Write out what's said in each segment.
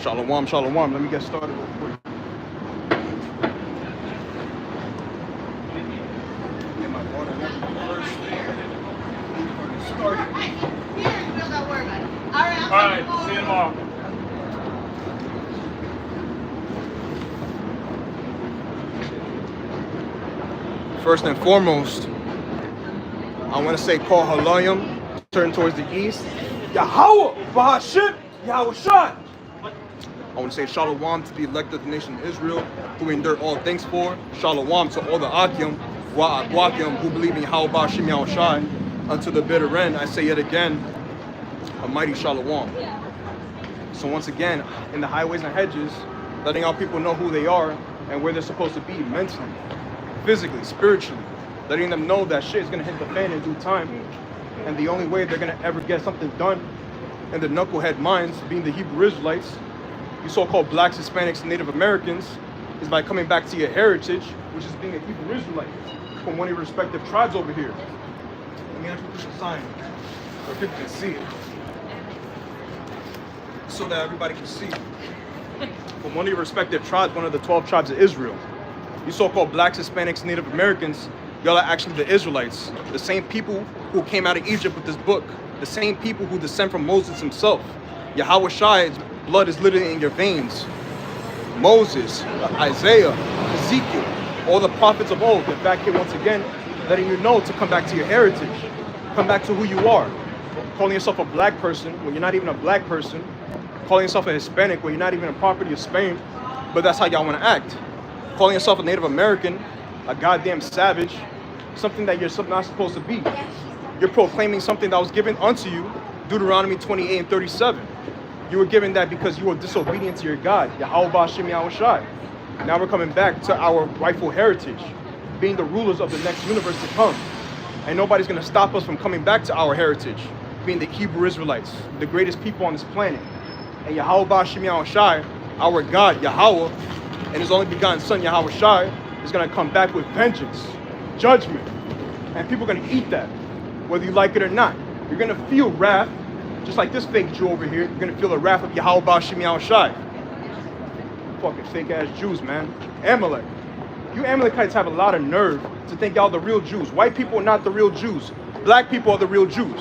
Shalom, shalom. Let me get started real quick. Get my water and everything first. Start. Don't worry about it. All right, see you tomorrow. First and foremost, I want to say call Halayim, turn towards the east. Yahweh, Bahashim, Yahweh Shai. I want to say Shalom to the elect of the nation of Israel, who we endure all things for. Shalom to all the Akim, Wa'akim, who believe in Yahweh Bahashim, Yahweh Shai. Unto the bitter end, I say yet again, a mighty Shalom. So once again, in the highways and hedges, letting our people know who they are and where they're supposed to be mentally, physically, spiritually, letting them know that shit is going to hit the fan in due time. And the only way they're going to ever get something done in the knucklehead minds, being the Hebrew Israelites, you so-called blacks, Hispanics, and Native Americans, is by coming back to your heritage, which is being a Hebrew Israelite from one of your respective tribes over here. Let me actually put a sign so people can see it, so that everybody can see. From one of your respective tribes, one of the 12 tribes of Israel. You so-called blacks, Hispanics, Native Americans, y'all are actually the Israelites, the same people who came out of Egypt with this book, the same people who descend from Moses himself. Yahweh Shai's blood is literally in your veins. Moses, Isaiah, Ezekiel, all the prophets of old. In fact, here once again, letting you know to come back to your heritage, come back to who you are. Calling yourself a black person when you're not even a black person, calling yourself a Hispanic when you're not even a property of Spain, but that's how y'all want to act. Calling yourself a Native American, a goddamn savage, something that you're not supposed to be. You're proclaiming something that was given unto you, Deuteronomy 28 and 37. You were given that because you were disobedient to your God, Yahweh Ba'ashim Yahweh Shai. Now we're coming back to our rightful heritage, being the rulers of the next universe to come. And nobody's going to stop us from coming back to our heritage, being the Hebrew Israelites, the greatest people on this planet. And Yahweh Ba'ashim Yahweh Shai, our God, Yahweh, and his only begotten son, Yahweh Shai, is going to come back with vengeance, judgment. And people are going to eat that, whether you like it or not. You're going to feel wrath, just like this fake Jew over here. You're going to feel the wrath of Yahweh Ba'ashim Yahweh Shai. Fucking fake-ass Jews, man. Amalek. You Amalekites have a lot of nerve to think y'all the real Jews. White people are not the real Jews. Black people are the real Jews.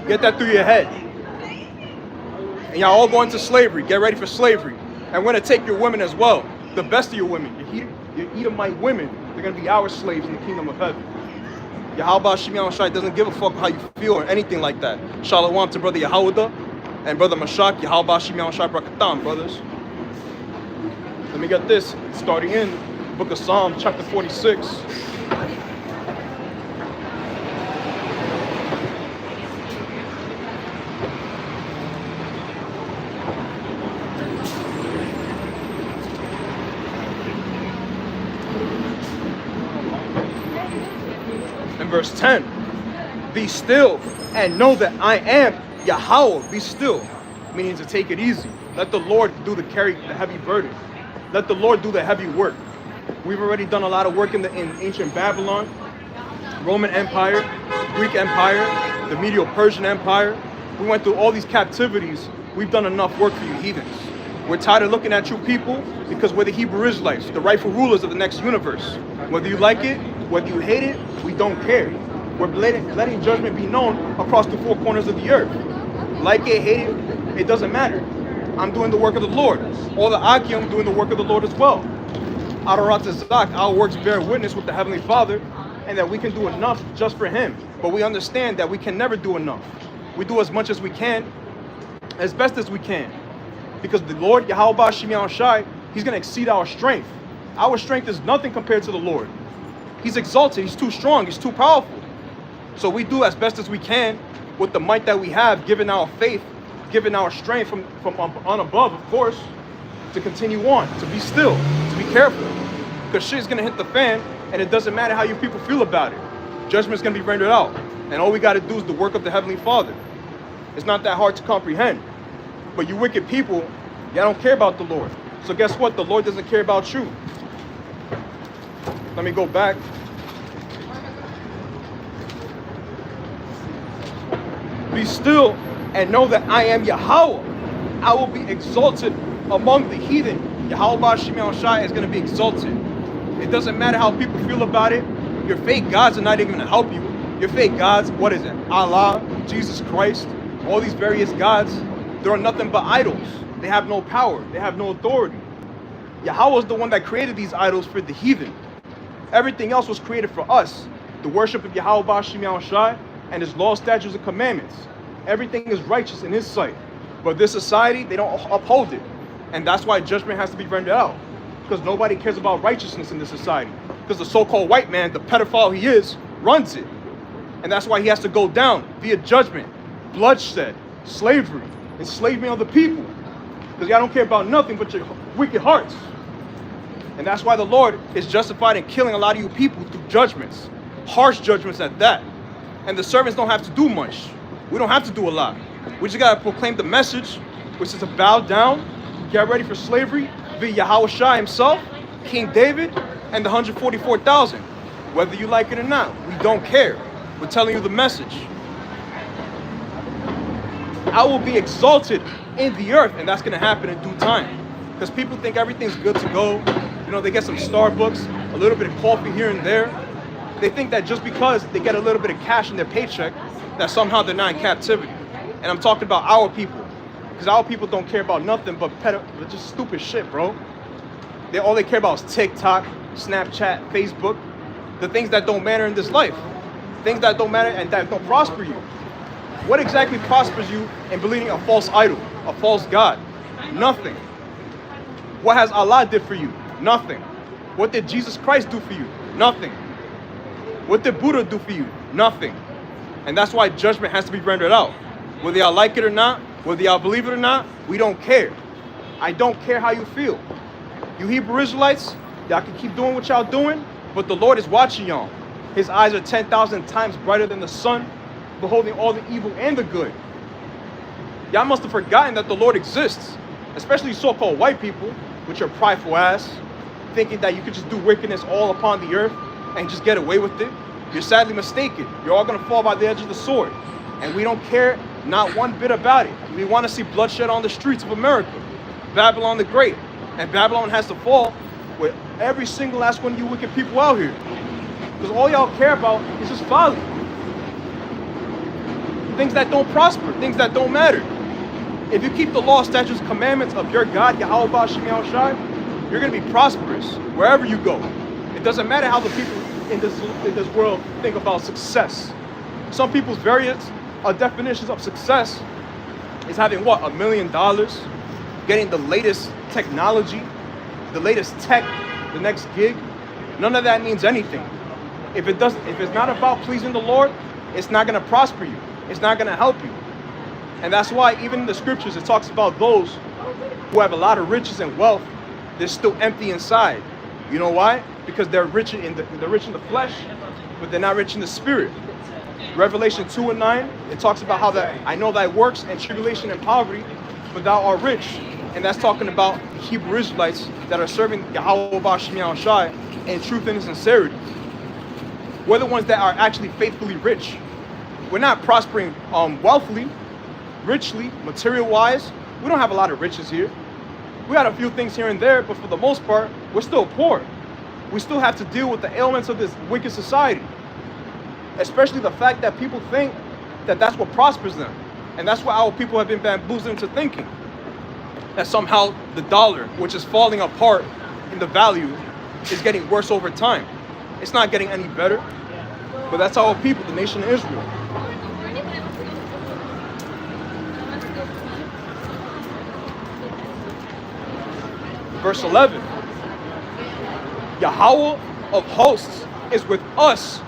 Get that through your head. And y'all all going to slavery. Get ready for slavery. And we're going to take your women as well. The best of your women. Your Edomite women. They're going to be our slaves in the kingdom of heaven. Yahweh Ba'ashim Yahweh Shai doesn't give a fuck how you feel or anything like that. Shalom to brother Yehuda and brother Mashak. Yahweh Ba'ashim Yahweh Shai Brakatam, brothers. Let me get this. Starting in the book of Psalms, chapter 46. In verse 10, be still and know that I am Yahweh. Be still, meaning to take it easy. Let the Lord carry the heavy burden. Let the Lord do the heavy work. We've already done a lot of work in ancient Babylon, Roman Empire, Greek Empire, the Medo-Persian Empire. We went through all these captivities. We've done enough work for you heathens. We're tired of looking at you people because we're the Hebrew Israelites, the rightful rulers of the next universe. Whether you like it, whether you hate it, we don't care. We're letting judgment be known across the four corners of the earth. Like it, hate it, it doesn't matter. I'm doing the work of the Lord. All the Akim doing the work of the Lord as well. Adorat Zak, our works bear witness with the Heavenly Father, and that we can do enough just for Him. But we understand that we can never do enough. We do as much as we can, as best as we can. Because the Lord, Yahweh Ba'ashim Yahweh Shai, He's going to exceed our strength. Our strength is nothing compared to the Lord. He's exalted. He's too strong. He's too powerful. So we do as best as we can with the might that we have, given our faith, given our strength from on above, of course, to continue on, to be still, to be careful. Because shit's going to hit the fan, and it doesn't matter how you people feel about it. Judgment's going to be rendered out. And all we got to do is the work of the Heavenly Father. It's not that hard to comprehend. But you wicked people, y'all don't care about the Lord. So guess what? The Lord doesn't care about you. Let me go back. Be still and know that I am Yahweh. I will be exalted among the heathen, Yahweh Shimon Shai is going to be exalted. It doesn't matter how people feel about it. Your fake gods are not even going to help you. Your fake gods, what is it? Allah, Jesus Christ, all these various gods, they're nothing but idols. They have no power. They have no authority. Yahweh is the one that created these idols for the heathen. Everything else was created for us. The worship of Yahweh Shimon Shai and his law, statutes, and commandments. Everything is righteous in his sight. But this society, they don't uphold it. And that's why judgment has to be rendered out. Because nobody cares about righteousness in this society. Because the so-called white man, the pedophile he is, runs it. And that's why he has to go down via judgment, bloodshed, slavery, enslavement of the people. Because y'all don't care about nothing but your wicked hearts. And that's why the Lord is justified in killing a lot of you people through judgments. Harsh judgments at that. And the servants don't have to do much. We don't have to do a lot. We just got to proclaim the message, which is to bow down, get ready for slavery via Yahweh Shai himself, King David, and the 144,000. Whether you like it or not, we don't care. We're telling you the message. I will be exalted in the earth, and that's going to happen in due time. Because people think everything's good to go. You know, they get some Starbucks, a little bit of coffee here and there. They think that just because they get a little bit of cash in their paycheck, that somehow they're not in captivity. And I'm talking about our people. Because our people don't care about nothing but just stupid shit, bro. All they care about is TikTok, Snapchat, Facebook. The things that don't matter in this life. Things that don't matter and that don't prosper you. What exactly prospers you in believing a false idol, a false god? Nothing. What has Allah did for you? Nothing. What did Jesus Christ do for you? Nothing. What did Buddha do for you? Nothing. And that's why judgment has to be rendered out. Whether y'all like it or not, whether y'all believe it or not, we don't care. I don't care how you feel. You Hebrew Israelites, y'all can keep doing what y'all doing, but the Lord is watching y'all. His eyes are 10,000 times brighter than the sun, beholding all the evil and the good. Y'all must have forgotten that the Lord exists, especially so-called white people, with your prideful ass, thinking that you could just do wickedness all upon the earth and just get away with it. You're sadly mistaken. You're all going to fall by the edge of the sword. And we don't care not one bit about it. We want to see bloodshed on the streets of America. Babylon the Great. And Babylon has to fall with every single last one of you wicked people out here. Because all y'all care about is just folly. Things that don't prosper, things that don't matter. If you keep the law, statutes, commandments of your God, Yahweh Shimon Shai, you're going to be prosperous wherever you go. It doesn't matter how the people in this world think about success. Some people's various definitions of success is having what, $1 million, getting the latest technology, the latest tech, the next gig. None of that means anything. If it's not about pleasing the Lord, it's not going to prosper you. It's not going to help you. And that's why even in the scriptures, it talks about those who have a lot of riches and wealth, they're still empty inside. You know why? Because they're rich in the flesh, but they're not rich in the spirit. Revelation 2:9, it talks about how that I know thy works and tribulation and poverty, but thou art rich. And that's talking about Hebrew Israelites that are serving Yahweh Shimon Shai in truth and sincerity. We're the ones that are actually faithfully rich. We're not prospering wealthily, richly, material-wise. We don't have a lot of riches here. We got a few things here and there, but for the most part, we're still poor. We still have to deal with the ailments of this wicked society. Especially the fact that people think that that's what prospers them. And that's what our people have been bamboozled into thinking. That somehow the dollar, which is falling apart in the value, is getting worse over time. It's not getting any better. But that's our people, the nation of Israel. Verse 11. Yahweh of hosts is with us.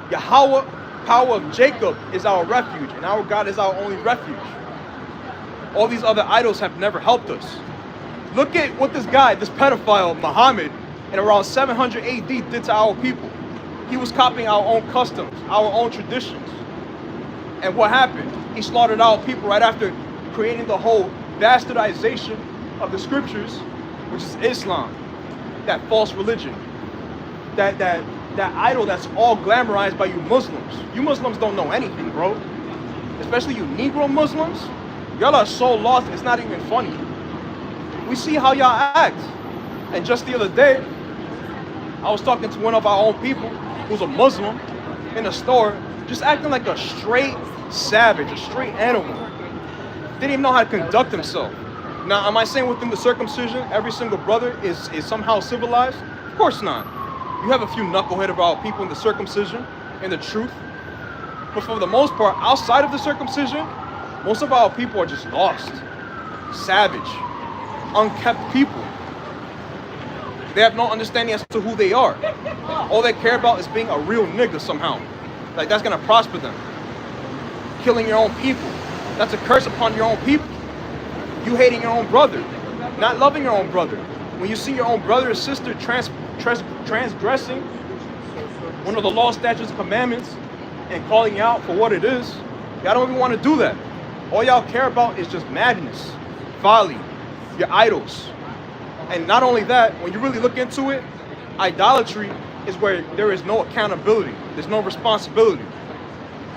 Yahweh, power of Jacob, is our refuge, and our God is our only refuge. All these other idols have never helped us. Look at what this guy, this pedophile, Muhammad, in around 700 AD did to our people. He was copying our own customs, our own traditions. And what happened? He slaughtered our people right after creating the whole bastardization of the scriptures, which is Islam, that false religion, that idol that's all glamorized by you Muslims. You Muslims don't know anything, bro. Especially you Negro Muslims. Y'all are so lost, it's not even funny. We see how y'all act. And just the other day, I was talking to one of our own people who's a Muslim in a store, just acting like a straight savage, a straight animal. Didn't even know how to conduct himself. Now, am I saying within the circumcision, every single brother is somehow civilized? Of course not. You have a few knucklehead of our people in the circumcision and the truth. But for the most part, outside of the circumcision, most of our people are just lost, savage, unkept people. They have no understanding as to who they are. All they care about is being a real nigga somehow. Like that's gonna prosper them. Killing your own people. That's a curse upon your own people. You hating your own brother, not loving your own brother. When you see your own brother or sister transgressing one of the law, statutes, and commandments and calling you out for what it is, y'all don't even want to do that. All y'all care about is just madness, folly, your idols. And not only that, when you really look into it, idolatry is where there is no accountability. There's no responsibility.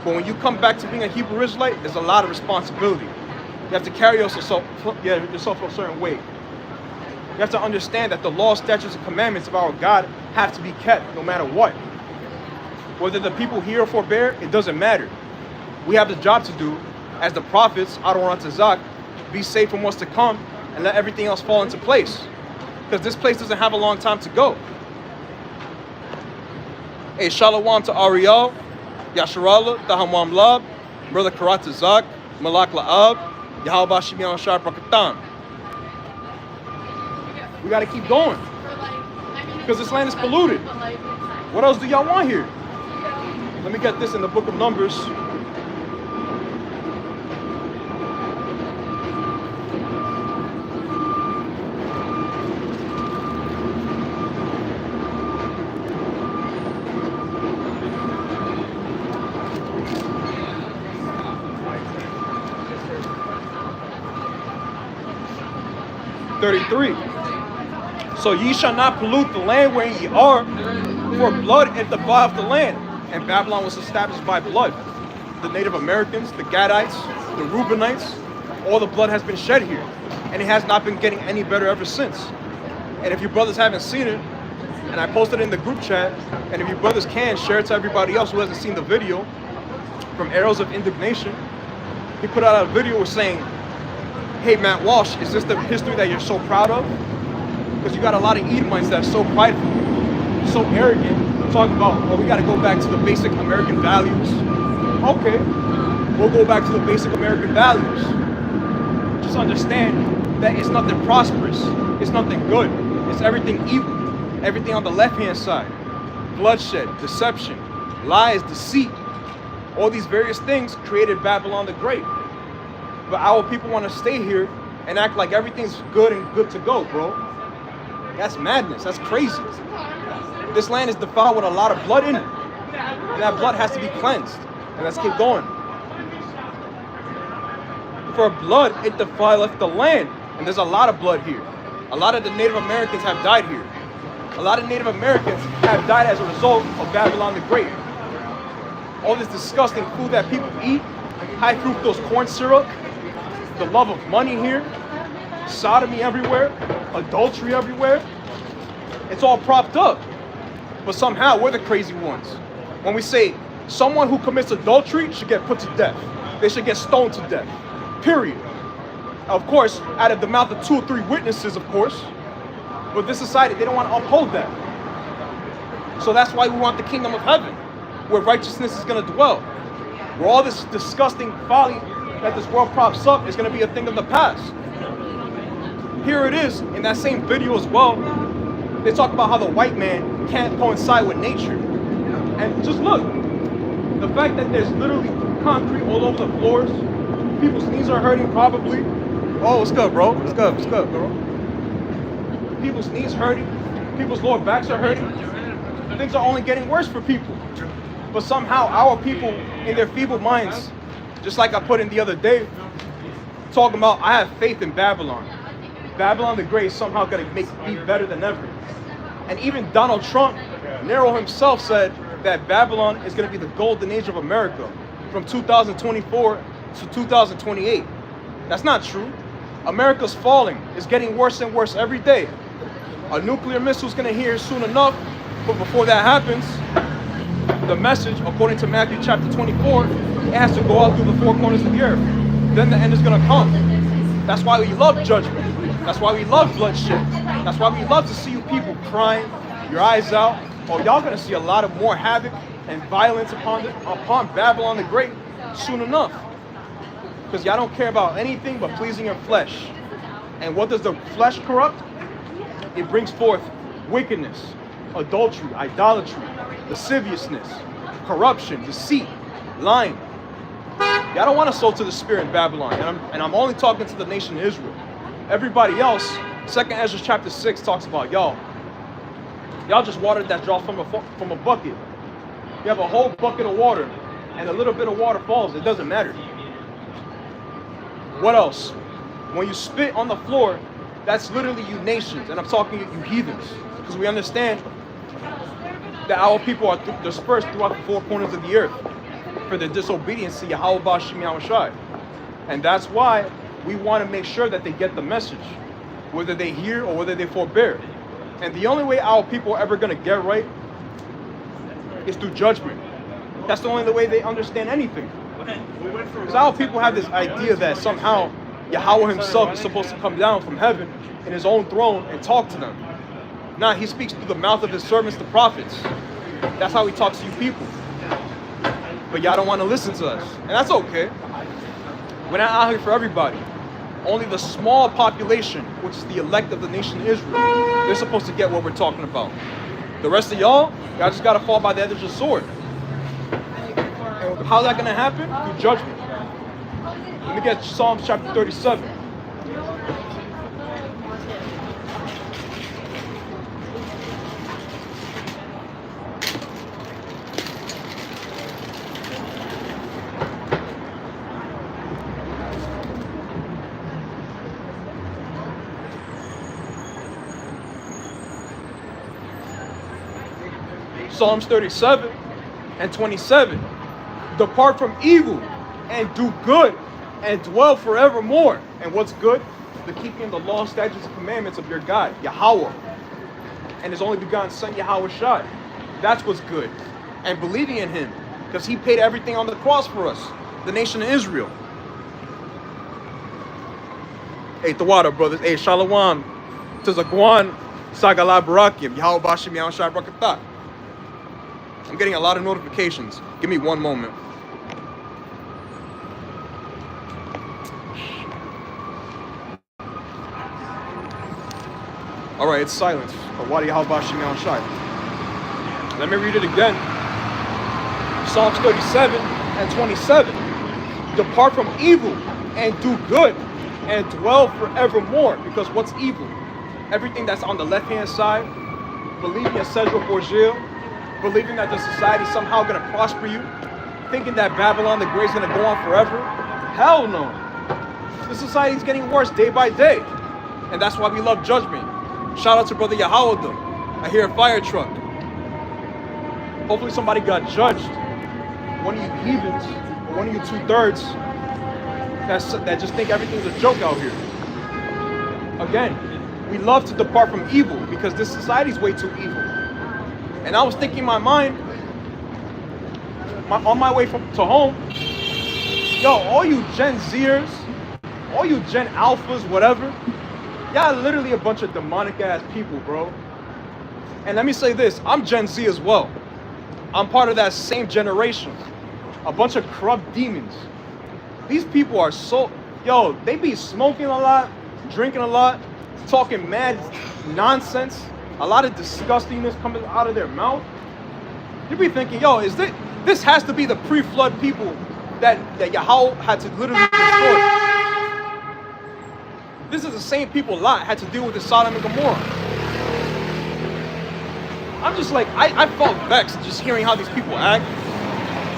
But when you come back to being a Hebrew Israelite, there's a lot of responsibility. You have to carry yourself a certain way. You have to understand that the law, statutes, and commandments of our God have to be kept no matter what. Whether the people here forbear, it doesn't matter. We have the job to do as the prophets, Adonai Tazak, be safe from what's to come and let everything else fall into place. Because this place doesn't have a long time to go. Hey, Shalom to Ariel, Yasharallah, Tahamam Lab, Brother Karat Tazak, Malak La'ab, Yahweh Shimion Shar Prakatan. We got to keep going. Because this land is polluted. What else do y'all want here? Let me get this in the book of Numbers. So ye shall not pollute the land wherein ye are, for blood it defileth the land. And Babylon was established by blood. The Native Americans, the Gadites, the Reubenites, all the blood has been shed here. And it has not been getting any better ever since. And if you brothers haven't seen it, and I posted it in the group chat, and if you brothers can, share it to everybody else who hasn't seen the video, from Arrows of Indignation, he put out a video saying, hey, Matt Walsh, is this the history that you're so proud of? Because you got a lot of Edomites that are so prideful, so arrogant, talking about, oh, we got to go back to the basic American values. Okay, we'll go back to the basic American values. Just understand that it's nothing prosperous. It's nothing good. It's everything evil. Everything on the left-hand side. Bloodshed, deception, lies, deceit. All these various things created Babylon the Great. But our people want to stay here and act like everything's good and good to go, bro. That's madness. That's crazy. This land is defiled with a lot of blood in it. And that blood has to be cleansed. And let's keep going. For blood, it defileth the land. And there's a lot of blood here. A lot of the Native Americans have died here. A lot of Native Americans have died as a result of Babylon the Great. All this disgusting food that people eat, high fructose corn syrup, the love of money here, sodomy everywhere, adultery everywhere. It's all propped up. But somehow we're the crazy ones. When we say someone who commits adultery should get put to death. They should get stoned to death. Period. Of course, out of the mouth of 2 or 3 witnesses, of course. But this society, they don't want to uphold that. So that's why we want the kingdom of heaven, where righteousness is going to dwell. Where all this disgusting folly that this world props up is going to be a thing of the past. Here it is, in that same video as well, they talk about how the white man can't coincide with nature. And just look, the fact that there's literally concrete all over the floors, people's knees are hurting probably. Oh, what's good, bro? What's good? What's good, bro? People's knees hurting, people's lower backs are hurting. Things are only getting worse for people. But somehow our people, in their feeble minds, just like I put in the other day, talking about, I have faith in Babylon. Babylon the Great is somehow going to be better than ever. And even Donald Trump, Nero himself, said that Babylon is going to be the golden age of America from 2024 to 2028. That's not true. America's falling. It's getting worse and worse every day. A nuclear missile is going to hit here soon enough, but before that happens, the message, according to Matthew chapter 24, it has to go out through the four corners of the earth. Then the end is going to come. That's why we love judgment. That's why we love bloodshed. That's why we love to see you people crying, your eyes out. Oh, y'all going to see a lot of more havoc and violence upon Babylon the Great soon enough. Because y'all don't care about anything but pleasing your flesh. And what does the flesh corrupt? It brings forth wickedness, adultery, idolatry, lasciviousness, corruption, deceit, lying. Y'all don't want to sow to the spirit in Babylon. And I'm only talking to the nation of Israel. Everybody else, 2nd Ezra chapter 6 talks about y'all just watered that draws from a bucket. You have a whole bucket of water and a little bit of water falls. It doesn't matter. What else? When you spit on the floor, that's literally you nations. And I'm talking you heathens. Because we understand that our people are dispersed throughout the four corners of the earth for their disobedience to Yahweh Bashim Yahushai. And that's why we want to make sure that they get the message, whether they hear or whether they forbear. And the only way our people are ever going to get right is through judgment. That's the only way they understand anything. Because our people have this idea that somehow Yahweh himself is supposed to come down from heaven in his own throne and talk to them. Nah, he speaks through the mouth of his servants, the prophets. That's how he talks to you people. But y'all don't want to listen to us. And that's okay. We're not out here for everybody. Only the small population, which is the elect of the nation of Israel, they're supposed to get what we're talking about. The rest of y'all just got to fall by the edge of the sword. And how's that going to happen? Through judgment. Let me get Psalms chapter 37. Psalms 37 and 27. Depart from evil and do good and dwell forevermore. And what's good? The keeping of the law, statutes, and commandments of your God, Yahweh, and his only begotten son, Yahweh Shai. That's what's good. And believing in him, because he paid everything on the cross for us, the nation of Israel. Hey, Tawada, brothers. Hey, Shalom. Tazagwan, Sagala Barakim, Yahweh Bashim Yahushai Brakatah. I'm getting a lot of notifications. Give me one moment. All right, it's silence. Let me read it again. Psalms 37 and 27. Depart from evil and do good and dwell forevermore. Because what's evil? Everything that's on the left-hand side, believing in Cedric Borgia, believing that the society is somehow going to prosper you, thinking that Babylon the Great is going to go on forever. Hell no. The society is getting worse day by day. And that's why we love judgment. Shout out to Brother Yahawah. I hear a fire truck. Hopefully somebody got judged. One of you heathens, or one of you 2/3 that just think everything's a joke out here. Again, we love to depart from evil because this society is way too evil. And I was thinking in my mind, on my way to home, yo, all you Gen Zers, all you Gen Alphas, whatever, y'all literally a bunch of demonic ass people, bro. And let me say this, I'm Gen Z as well. I'm part of that same generation. A bunch of corrupt demons. These people are so, yo, they be smoking a lot, drinking a lot, talking mad nonsense. A lot of disgustingness coming out of their mouth. You be thinking, yo, this has to be the pre-flood people that Yahweh had to literally destroy. This is the same people Lot had to deal with in Sodom and Gomorrah. I'm just like, I felt vexed just hearing how these people act.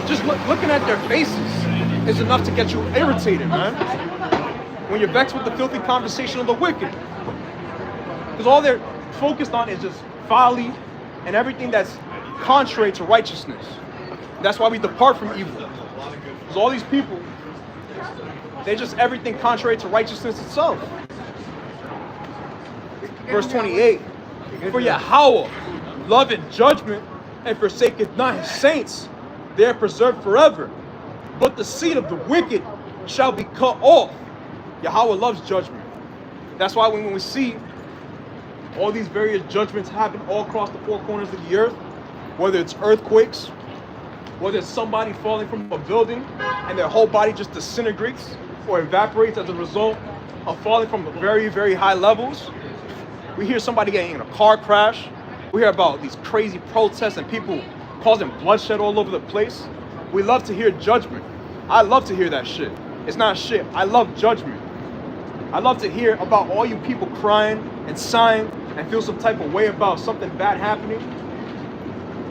Just looking at their faces is enough to get you irritated, man. When you're vexed with the filthy conversation of the wicked. Because all they're focused on is just folly and everything that's contrary to righteousness. That's why we depart from evil. Because all these people, they're just everything contrary to righteousness itself. Verse 28. For Yahweh loveth judgment and forsaketh not his saints. They are preserved forever. But the seed of the wicked shall be cut off. Yahweh loves judgment. That's why when we see all these various judgments happen all across the four corners of the earth, whether it's earthquakes, whether it's somebody falling from a building and their whole body just disintegrates or evaporates as a result of falling from very, very high levels. We hear somebody getting in a car crash. We hear about these crazy protests and people causing bloodshed all over the place. We love to hear judgment. I love to hear that shit. It's not shit. I love judgment. I love to hear about all you people crying and sighing and feel some type of way about something bad happening.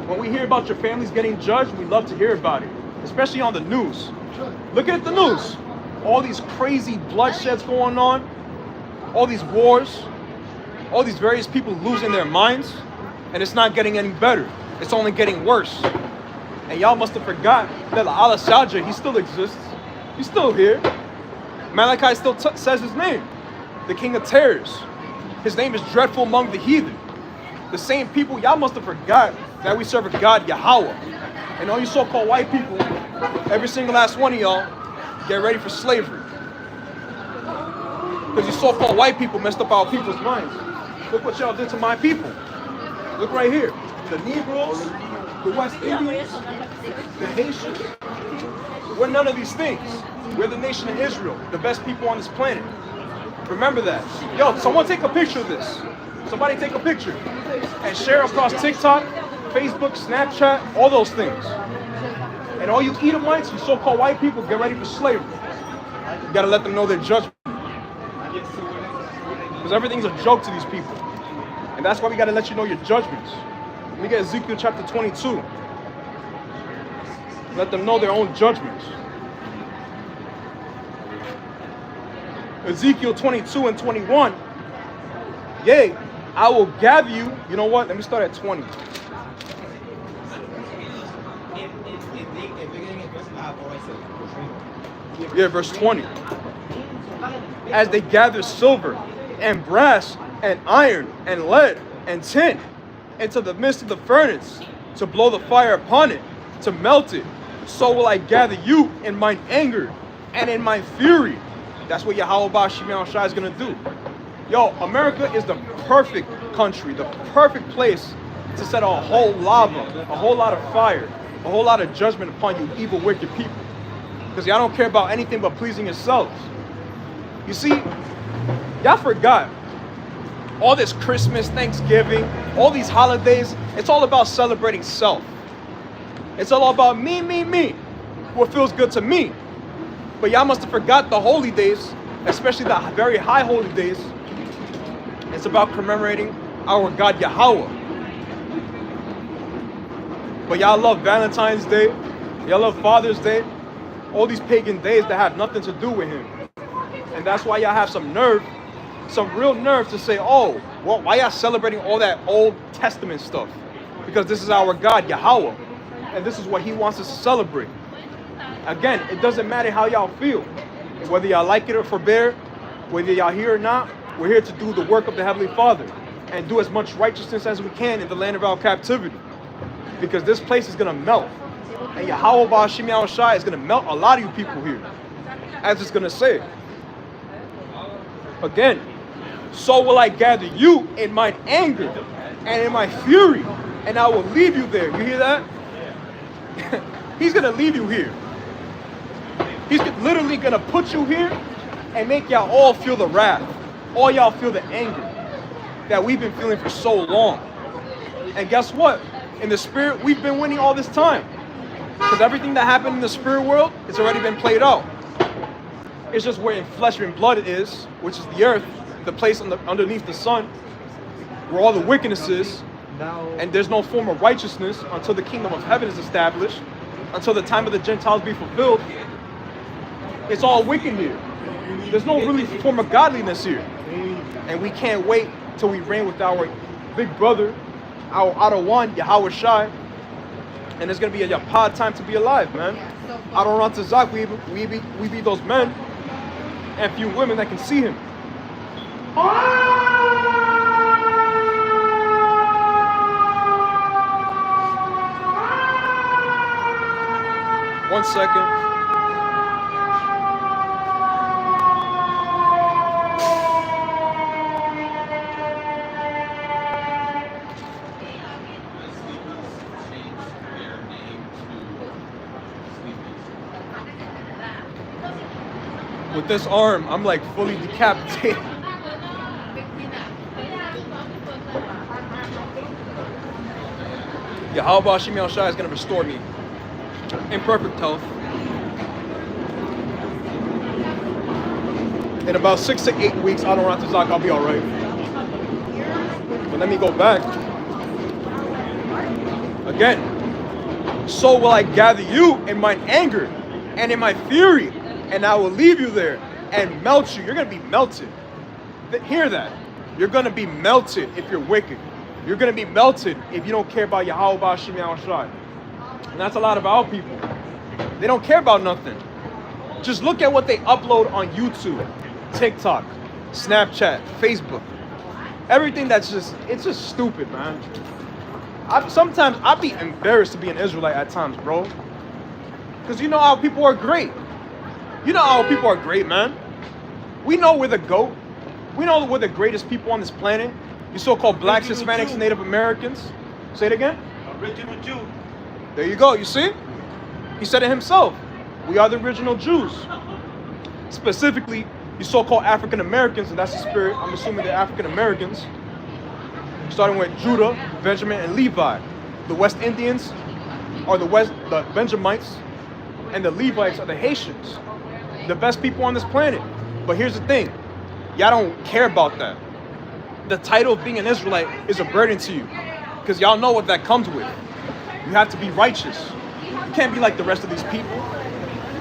When we hear about your families getting judged, we love to hear about it, especially on the news. Look at the news. All these crazy bloodsheds going on, all these wars, all these various people losing their minds, and it's not getting any better. It's only getting worse. And y'all must have forgot that Allah Sajah, he still exists. He's still here. Malachi still says his name, the king of terrors. His name is dreadful among the heathen. The same people, y'all must have forgot that we serve a God, Yahweh. And all you so-called white people, every single last one of y'all, get ready for slavery. Because you so-called white people messed up our people's minds. Look what y'all did to my people. Look right here. The Negroes, the West Indians, the Haitians. We're none of these things. We're the nation of Israel, the best people on this planet. Remember that. Yo, someone take a picture of this. Somebody take a picture and share across TikTok, Facebook, Snapchat, all those things. And all you Edomites, you so-called white people, get ready for slavery. You gotta let them know their judgment. Because everything's a joke to these people. And that's why we gotta let you know your judgments. Let me get Ezekiel chapter 22. Let them know their own judgments. Ezekiel 22 and 21. Yea, I will gather you. You know what? Let me start at 20. Yeah, verse 20. As they gather silver and brass and iron and lead and tin into the midst of the furnace to blow the fire upon it, to melt it, so will I gather you in mine anger and in my fury. That's what Yahweh Ba'Shem Shai is going to do. Yo, America is the perfect country, the perfect place to set a whole lava, a whole lot of fire, a whole lot of judgment upon you evil, wicked people. Because y'all don't care about anything but pleasing yourselves. You see, y'all forgot. All this Christmas, Thanksgiving, all these holidays, it's all about celebrating self. It's all about me, what feels good to me. But y'all must have forgot the holy days, especially the very high holy days. It's about commemorating our God Yahweh. But y'all love Valentine's Day, y'all love Father's Day, all these pagan days that have nothing to do with him. And that's why y'all have some nerve, some real nerve to say, oh, well, why y'all celebrating all that Old Testament stuff? Because this is our God Yahweh, and this is what he wants us to celebrate. Again, it doesn't matter how y'all feel, whether y'all like it or forbear, whether y'all here or not, we're here to do the work of the Heavenly Father and do as much righteousness as we can in the land of our captivity. Because this place is going to melt. And Yahweh Ba'Shem Shai is going to melt a lot of you people here. As it's going to say. Again, so will I gather you in mine anger and in my fury, and I will leave you there. You hear that? He's going to leave you here. He's literally going to put you here and make y'all all feel the wrath. All y'all feel the anger that we've been feeling for so long. And guess what? In the spirit, we've been winning all this time. Because everything that happened in the spirit world, it's already been played out. It's just where in flesh and blood it is, which is the earth, the place underneath the sun, where all the wickedness is. And there's no form of righteousness until the kingdom of heaven is established, until the time of the Gentiles be fulfilled. It's all wicked here. There's no really form of godliness here. And we can't wait till we reign with our big brother, our Adawan, Yahweh Shai. And it's going to be a yapad time to be alive, man. Adoran Tazak, we be those men and few women that can see him. 1 second. With this arm, I'm like fully decapitated. Yahweh Shemi Al Shai is going to restore me in perfect health. In about 6 to 8 weeks, I don't run to Zach, I'll be all right. But let me go back. Again, so will I gather you in mine anger and in my fury, and I will leave you there and melt you. You're going to be melted. Hear that. You're going to be melted if you're wicked. You're going to be melted if you don't care about Yahweh Shemi Al Shai. And that's a lot of our people. They don't care about nothing. Just look at what they upload on YouTube, TikTok, Snapchat, Facebook. Everything that's it's just stupid, man. Sometimes I'd be embarrassed to be an Israelite at times, bro. Because you know how people are great. You know how people are great, man. We know we're the GOAT. We know we're the greatest people on this planet. You so-called blacks, Hispanics, Jew. Native Americans. Say it again. Original Jew. There you go. You see? He said it himself. We are the original Jews. Specifically, you so-called African Americans, and that's the spirit. I'm assuming they're African Americans. Starting with Judah, Benjamin, and Levi. The West Indians are the Benjamites, and the Levites are the Haitians. The best people on this planet. But here's the thing. Y'all don't care about that. The title of being an Israelite is a burden to you. Because y'all know what that comes with. You have to be righteous. You can't be like the rest of these people.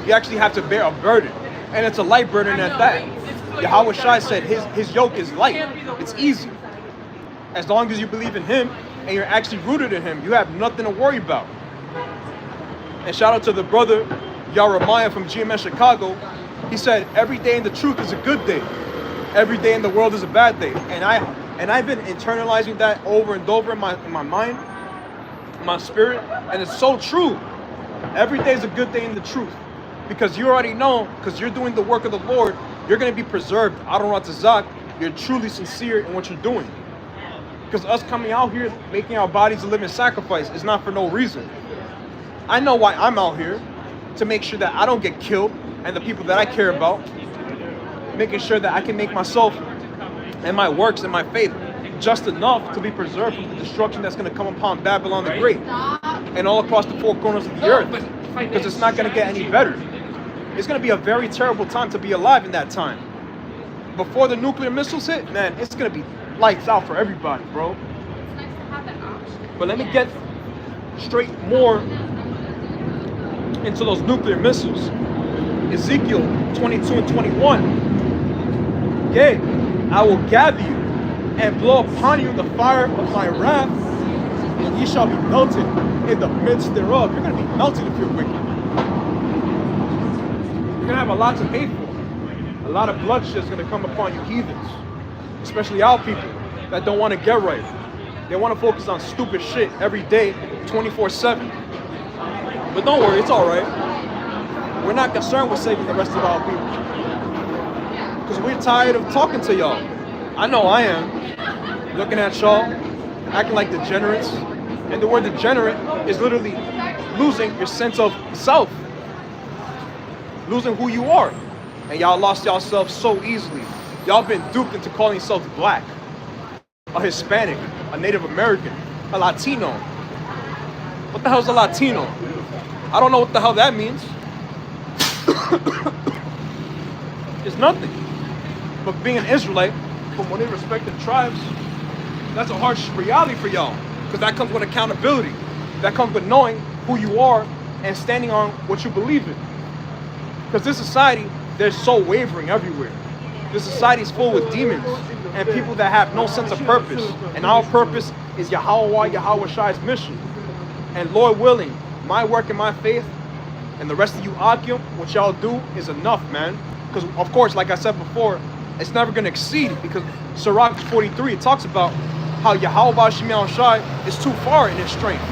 You actually have to bear a burden. And it's a light burden at that. Yahweh Shai said his yoke is light. It's easy. As long as you believe in him and you're actually rooted in him, you have nothing to worry about. And shout out to the brother Yaramiah from GMS Chicago. He said, every day in the truth is a good day. Every day in the world is a bad day. And I've been internalizing that over and over in my mind, in my spirit, and it's so true. Every day is a good day in the truth. Because you already know, because you're doing the work of the Lord, you're going to be preserved. Adon Ratazak, you're truly sincere in what you're doing. Because us coming out here, making our bodies a living sacrifice is not for no reason. I know why I'm out here, to make sure that I don't get killed and the people that I care about, making sure that I can make myself and my works and my faith just enough to be preserved from the destruction that's going to come upon Babylon the Great and all across the four corners of the earth, because it's not going to get any better. It's going to be a very terrible time to be alive in that time. Before the nuclear missiles hit, man, it's going to be lights out for everybody, bro. But let me get straight more into those nuclear missiles. Ezekiel 22 and 21. Yea, I will gather you and blow upon you the fire of my wrath, and ye shall be melted in the midst thereof. You're going to be melted if you're wicked. You're going to have a lot to pay for. A lot of bloodshed is going to come upon you heathens, especially our people that don't want to get right. They want to focus on stupid shit every day, 24/7. But don't worry, it's all right. We're not concerned with saving the rest of our people, because we're tired of talking to y'all. I know I am. Looking at y'all, acting like degenerates. And the word degenerate is literally losing your sense of self. Losing who you are. And y'all lost yourselves so easily. Y'all been duped into calling yourselves black, a Hispanic, a Native American, a Latino. What the hell is a Latino? I don't know what the hell that means. It's nothing. But being an Israelite from one of the respective tribes, that's a harsh reality for y'all. Because that comes with accountability. That comes with knowing who you are and standing on what you believe in. Because this society, they're so wavering everywhere. This society is full with demons and people that have no sense of purpose. And our purpose is Yahweh Shai's mission. And Lord willing, my work and my faith and the rest of you Akim, what y'all do is enough, man. Because of course, like I said before, it's never going to exceed, because Sirach 43, it talks about how Yahweh Shemi Al Shai is too far in his strength.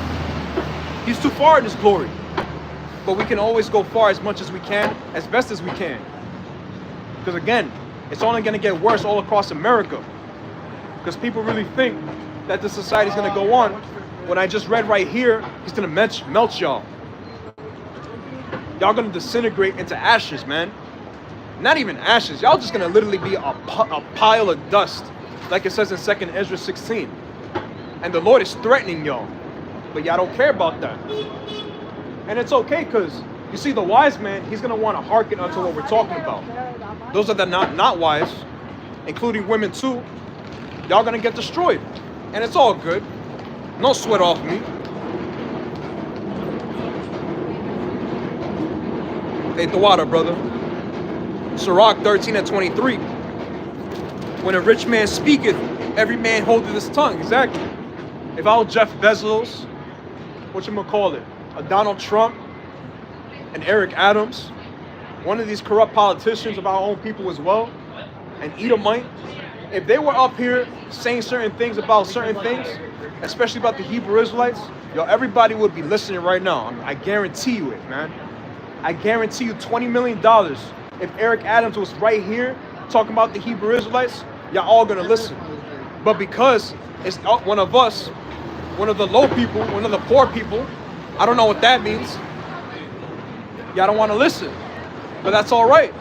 He's too far in his glory. but we can always go far as much as we can, as best as we can. Because again, it's only going to get worse all across America. Because people really think that the society is going to go on. When I just read right here, he's going to melt y'all. Y'all going to disintegrate into ashes, man. Not even ashes. Y'all just going to literally be a pile of dust. Like it says in 2nd Ezra 16. And the Lord is threatening y'all. But y'all don't care about that. And it's okay, because you see, the wise man, he's going to want to hearken unto what we're talking about. Those that are not wise, including women too, y'all going to get destroyed. And it's all good. No sweat off me. Take the water, brother. Sirach 13:23. When a rich man speaketh, every man holdeth his tongue. Exactly. If I was Jeff Bezos, whatchamacallit, a Donald Trump, an Eric Adams, one of these corrupt politicians of our own people as well, an Edomite, if they were up here saying certain things about certain things, especially about the Hebrew Israelites, yo, everybody would be listening right now. I guarantee you it, man. I guarantee you $20 million. If Eric Adams was right here talking about the Hebrew Israelites, y'all all gonna listen. But because it's one of us, one of the low people, one of the poor people, I don't know what that means. Y'all don't want to listen. But that's all right.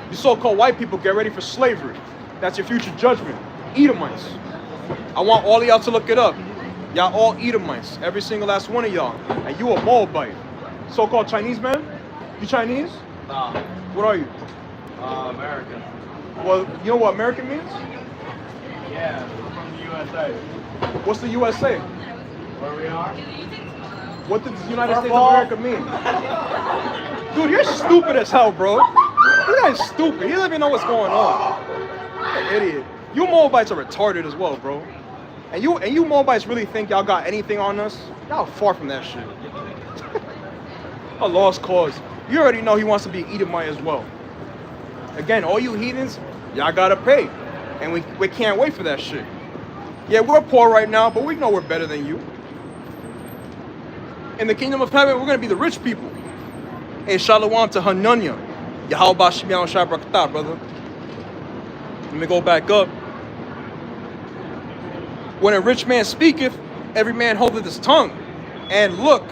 You so-called white people, get ready for slavery. That's your future judgment. Edomites. I want all of y'all to look it up. Y'all all Edomites. Every single last one of y'all. And you a Moabite. So-called Chinese man? You Chinese? Nah. What are you? American. Well, you know what American means? Yeah, we're from the USA. What's the USA? Where we are? What does the United States of America mean? Dude, you're stupid as hell, bro. You guys stupid. You don't even know what's going on. You're an idiot. You Moabites are retarded as well, bro. And you Moabites really think y'all got anything on us? Y'all far from that shit. A lost cause. You already know he wants to be Edomite as well. Again, all you heathens, y'all gotta pay. And we can't wait for that shit. Yeah, we're poor right now, but we know we're better than you. In the kingdom of heaven, we're gonna be the rich people. Hey, shalom to Hananya. Yahweh Shemiah Shabrakatah, brother. Let me go back up. When a rich man speaketh, every man holdeth his tongue. And look,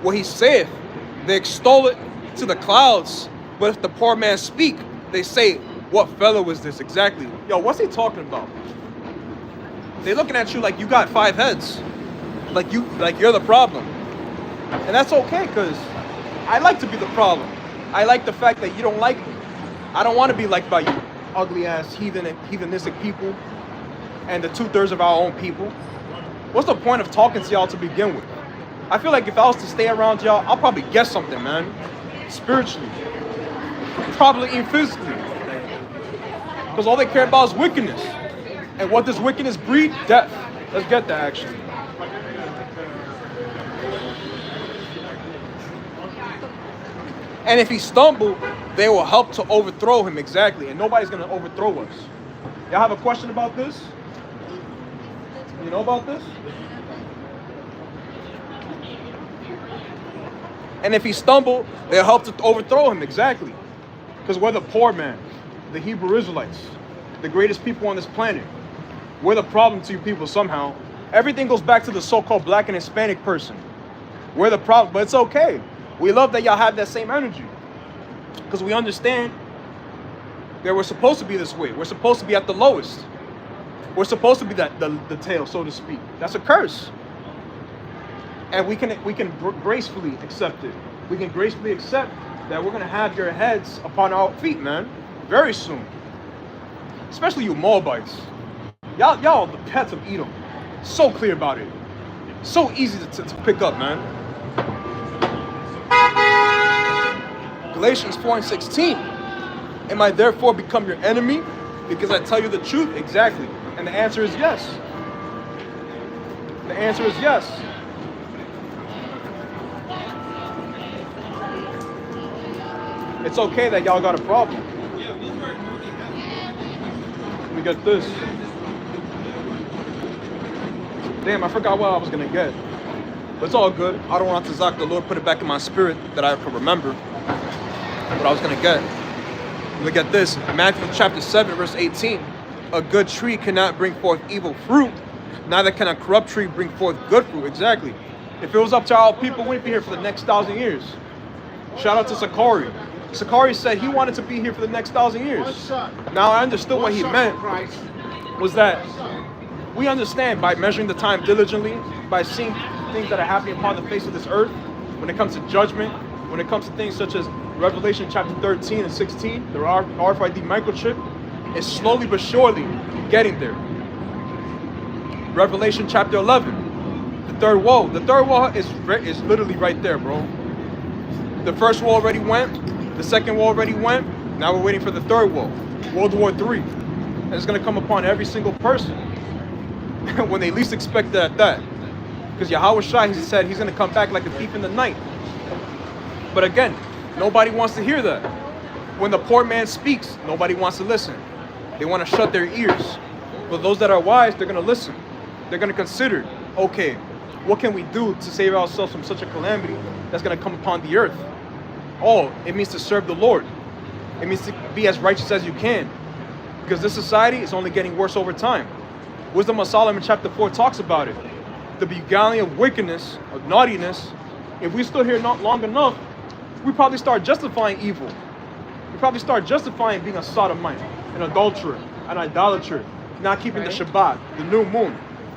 what he saith, they extol it to the clouds. But if the poor man speak, they say, what fellow is this exactly? Yo, what's he talking about? They're looking at you like you got 5 heads. Like you're the problem. And that's okay, because I like to be the problem. I like the fact that you don't like me. I don't want to be liked by you ugly ass heathenistic people and the 2/3 of our own people. What's the point of talking to y'all to begin with? I feel like if I was to stay around y'all, I'll probably get something, man. Spiritually. Probably even physically. Because all they care about is wickedness. And what does wickedness breed? Death. Let's get that, actually. And if he stumbled, they will help to overthrow him. Exactly. And nobody's going to overthrow us. Y'all have a question about this? You know about this? And if he stumbled, they'll help to overthrow him. Exactly. Because we're the poor man, the Hebrew Israelites, the greatest people on this planet. We're the problem to you people somehow. Everything goes back to the so-called black and Hispanic person. We're the problem, but it's okay. We love that y'all have that same energy. Because we understand that we're supposed to be this way. We're supposed to be at the lowest. We're supposed to be the tail, so to speak. That's a curse. And we can gracefully accept it. We can gracefully accept that we're going to have your heads upon our feet, man. Very soon. Especially you Moabites. Y'all the pets of Edom. So clear about it. So easy to pick up, man. Galatians 4:16. Am I therefore become your enemy because I tell you the truth? Exactly. And the answer is yes. The answer is yes. It's okay that y'all got a problem. Let me get this. Damn, I forgot what I was gonna get. But it's all good. I don't want to Zach. The Lord put it back in my spirit that I could remember what I was going to get. Look at this. Matthew chapter 7, verse 18. A good tree cannot bring forth evil fruit. Neither can a corrupt tree bring forth good fruit. Exactly. If it was up to our people, we'd be here for the next 1,000 years. Shout out to Sakari. Sakari said he wanted to be here for the next 1,000 years. Now I understood what he meant was that we understand by measuring the time diligently, by seeing things that are happening upon the face of this earth, when it comes to judgment, when it comes to things such as Revelation chapter 13 and 16, the RFID microchip is slowly but surely getting there. Revelation chapter 11, the third woe. The third woe is literally right there, bro. The first woe already went. The second woe already went. Now we're waiting for the third woe, World War III. And it's going to come upon every single person when they least expect it at that. Because Yahweh Shai, he said he's going to come back like a thief in the night. But again, nobody wants to hear that. When the poor man speaks, nobody wants to listen. They want to shut their ears. But those that are wise, they're going to listen. They're going to consider, okay, what can we do to save ourselves from such a calamity that's going to come upon the earth? Oh, it means to serve the Lord. It means to be as righteous as you can. Because this society is only getting worse over time. Wisdom of Solomon chapter 4 talks about it. The beguiling of wickedness, of naughtiness. If we stood here not long enough, we probably start justifying evil. We probably start justifying being a sodomite, an adulterer, an idolater, not keeping the Shabbat, the new moon,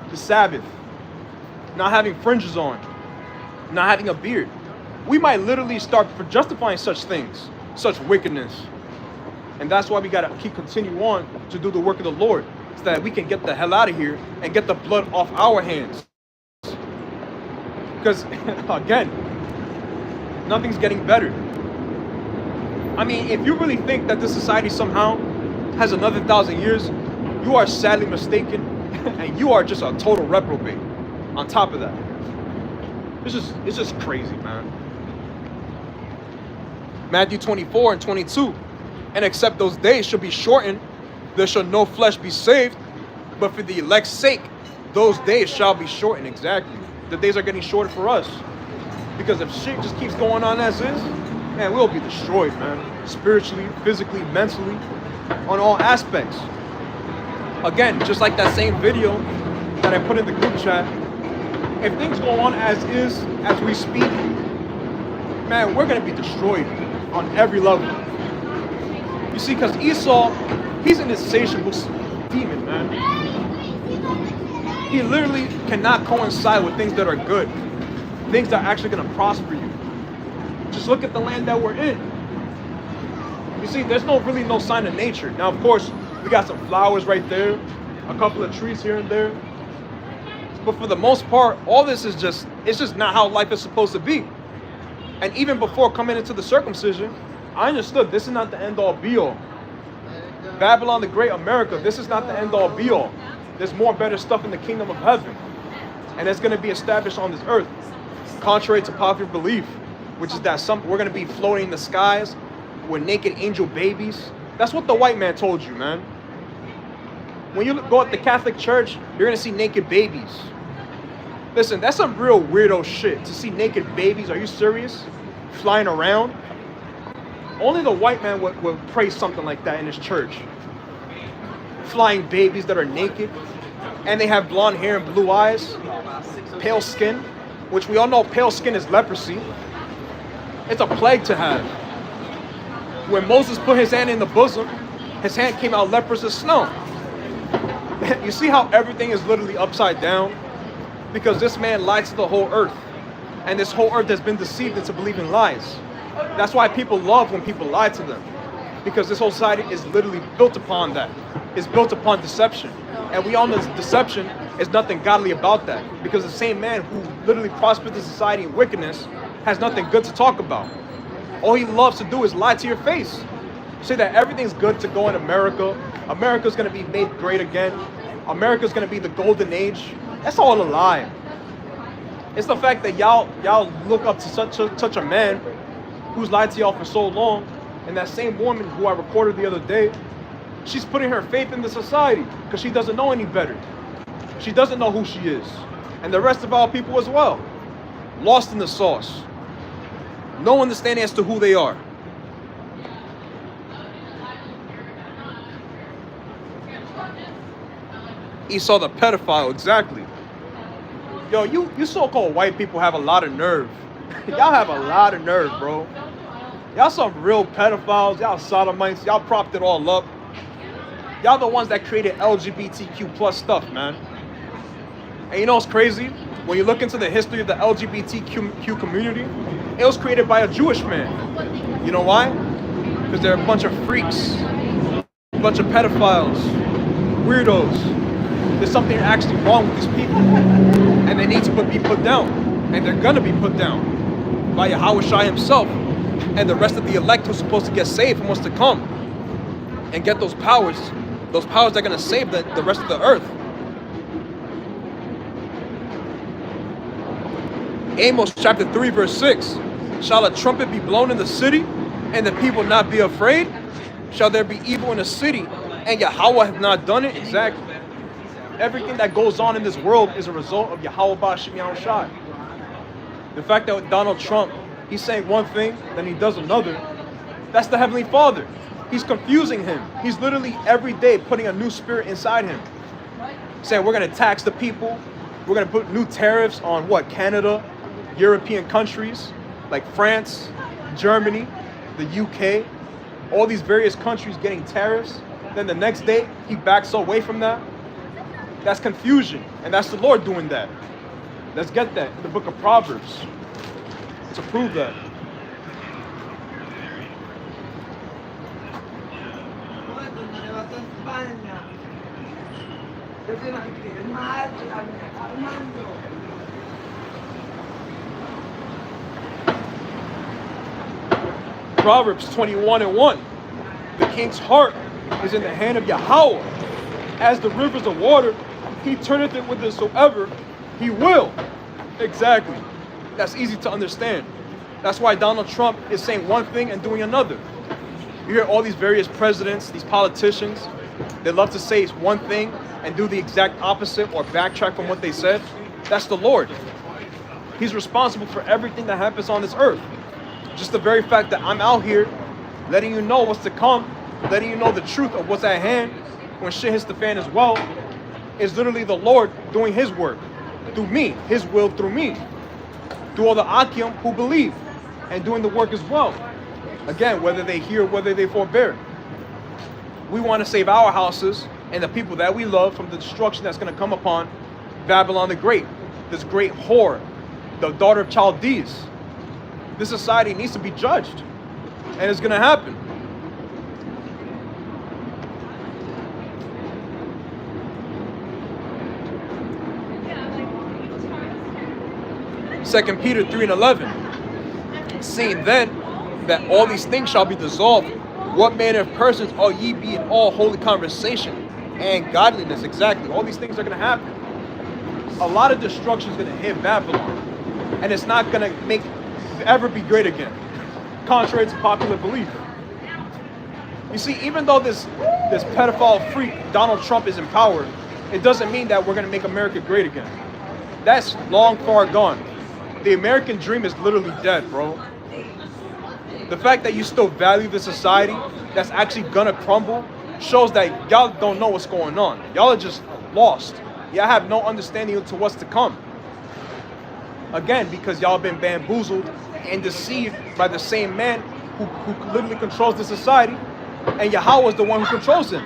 the Sabbath, not having fringes on, not having a beard. We might literally start justifying such things, such wickedness. And that's why we got to continue on to do the work of the Lord, so that we can get the hell out of here and get the blood off our hands. Because, again, nothing's getting better. I mean, if you really think that this society somehow has another 1,000 years, you are sadly mistaken, and you are just a total reprobate on top of that. It's just crazy, man. Matthew 24 and 22. And except those days shall be shortened, there shall no flesh be saved, but for the elect's sake, those days shall be shortened. Exactly. The days are getting shorter for us. Because if shit just keeps going on as is, man, we'll be destroyed, man. Spiritually, physically, mentally, on all aspects. Again, just like that same video that I put in the group chat, if things go on as is, as we speak, man, we're going to be destroyed on every level. You see, because Esau, he's an insatiable demon, man. He literally cannot coincide with things that are good, things that are actually going to prosper you. Just look at the land that we're in. You see, there's really no sign of nature. Now, of course, we got some flowers right there, a couple of trees here and there. But for the most part, all this is it's just not how life is supposed to be. And even before coming into the circumcision, I understood this is not the end all be all. Babylon the Great, America, this is not the end all be all. There's more better stuff in the kingdom of heaven. And it's going to be established on this earth. Contrary to popular belief, which is that we're going to be floating in the skies with naked angel babies. That's what the white man told you, man. When you go at the Catholic Church, you're going to see naked babies. Listen, that's some real weirdo shit to see naked babies. Are you serious? Flying around? Only the white man would praise something like that in his church. Flying babies that are naked. And they have blonde hair and blue eyes. Pale skin. Which we all know pale skin is leprosy. It's a plague to have. When Moses put his hand in the bosom, his hand came out leprous as snow. You see how everything is literally upside down? Because this man lied to the whole earth. And this whole earth has been deceived into believing lies. That's why people love when people lie to them. Because this whole society is literally built upon that. It's built upon deception. And we all know deception is nothing godly about that. Because the same man who literally prospered the society in wickedness has nothing good to talk about. All he loves to do is lie to your face. Say that everything's good to go in America. America's going to be made great again. America's going to be the golden age. That's all a lie. It's the fact that y'all look up to such a man who's lied to y'all for so long. And that same woman who I recorded the other day, she's putting her faith in the society because she doesn't know any better. She doesn't know who she is. And the rest of our people as well. lost in the sauce. No understanding as to who they are. Esau the pedophile, exactly. Yo, you so-called white people have a lot of nerve. Y'all have a lot of nerve, bro. Y'all some real pedophiles. Y'all sodomites. Y'all propped it all up. Y'all the ones that created LGBTQ plus stuff, man. And you know what's crazy? When you look into the history of the LGBTQ community, it was created by a Jewish man. You know why? Because they're a bunch of freaks, a bunch of pedophiles, weirdos. There's something actually wrong with these people, and they need to be put down, and they're gonna be put down by Yahweh Shai himself and the rest of the elect who's supposed to get saved and wants to come and get those powers that are gonna save the rest of the earth. Amos chapter 3 verse 6. Shall a trumpet be blown in the city, and the people not be afraid? Shall there be evil in the city, and Yahweh have not done it? Exactly. Everything that goes on in this world is a result of Yahweh Ba'Shem Yahushai. The fact that Donald Trump, he's saying one thing, then he does another, that's the Heavenly Father. He's confusing him. He's literally every day putting a new spirit inside him. Saying we're going to tax the people. We're going to put new tariffs on what? Canada, European countries like France, Germany, the UK, all these various countries getting tariffs. Then the next day, he backs away from that. That's confusion, and that's the Lord doing that. Let's get that in the book of Proverbs to prove that. Proverbs 21:1. The king's heart is in the hand of Yahweh. As the rivers of water, he turneth it whithersoever he will. Exactly. That's easy to understand. That's why Donald Trump is saying one thing and doing another. You hear all these various presidents, these politicians, they love to say one thing and do the exact opposite or backtrack from what they said. That's the Lord. He's responsible for everything that happens on this earth. Just the very fact that I'm out here letting you know what's to come, letting you know the truth of what's at hand when shit hits the fan as well, is literally the Lord doing his work through me, his will through me, through all the Akim who believe and doing the work as well. Again, whether they hear, whether they forbear. We want to save our houses and the people that we love from the destruction that's going to come upon Babylon the Great, this great whore, the daughter of Chaldees. This society needs to be judged, and it's going to happen. Second Peter 3:11. Seeing then that all these things shall be dissolved, what manner of persons are ye be in all holy conversation and godliness? Exactly. All these things are going to happen. A lot of destruction is going to hit Babylon, and it's not going to ever be great again, contrary to popular belief. You see, even though this pedophile freak Donald Trump is in power, it doesn't mean that we're going to make America great again. That's long far gone. The American dream is literally dead, bro. The fact that you still value the society that's actually gonna crumble shows that y'all don't know what's going on. Y'all are just lost. Y'all have no understanding into what's to come. Again, because y'all been bamboozled and deceived by the same man who literally controls the society, and Yahweh is the one who controls him.